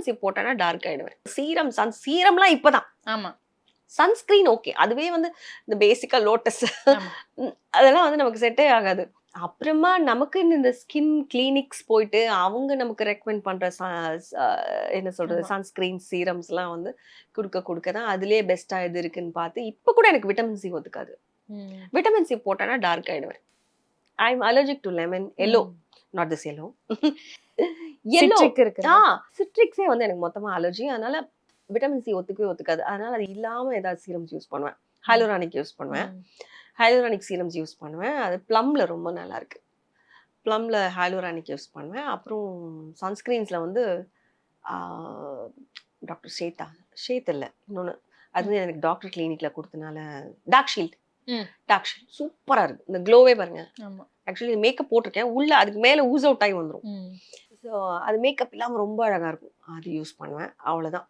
C போட்டேன்னா dark ஆயிடுவேன். சீரம்லாம் இப்பதான். ஆமா. Sunscreen okay. அதுவே வந்து இந்த பேசிக்கா லோட்டஸ் ஆமா. அதெல்லாம் வந்து நமக்கு செட்டே ஆகாது. அப்புறமா நமக்குன்னு இந்த ஸ்கின் கிளினிக்ஸ் போயிட்டு அவங்க நமக்கு ரெக்கமெண்ட் பண்ற என்ன சொல்றது ஆமா. சன்ஸ்கிரீன் சீரம்ஸ்லாம் வந்து குடுக்க தான் அதுலயே பெஸ்டா எது இருக்குன்னு பார்த்து இப்ப கூட எனக்கு விட்டமின் சி ஒத்துக்காது. விட்டமின் சி போட்டேன்னா டார்க் ஆயிடுவேன். I am allergic to lemon yellow not this yellow yellow citric இருக்கு. சிட்ரிக்ஸே வந்து எனக்கு மொத்தமா அலர்ஜி. அதனால விட்டமின் சி ஒத்துக்காது. அதனால அது இல்லாம ஏதாவது சீரம்ஸ் யூஸ் பண்ணுவேன். ஹைலூரானிக் யூஸ் பண்ணுவேன். ஹைலூரானிக் சீரம்ஸ் யூஸ் பண்ணுவேன். அது ப்ளம்ல ரொம்ப நல்லா இருக்கு. ப்ளம்ல ஹைலூரானிக் யூஸ் பண்ணுவேன். அப்புறம் சன்ஸ்கிரீன்ஸ்ல வந்து டாக்டர் ஷேத் இல்ல இன்னொன்னு. அது எனக்கு டாக்டர் கிளினிக்ல கொடுத்தனால டார்க் ஷீல்ட் சூப்பரா இருக்கு. இந்த க்ளோவே பாருங்க. ஆக்சுவலி மேக்கப் போட்டிருக்கேன். உள்ள அதுக்கு மேல ஊஸ் அவுட் ஆகி வந்துரும். ஸோ அது மேக்கப் இல்லாம ரொம்ப அழகா இருக்கும். அது யூஸ் பண்ணுவேன். அவ்வளவுதான்.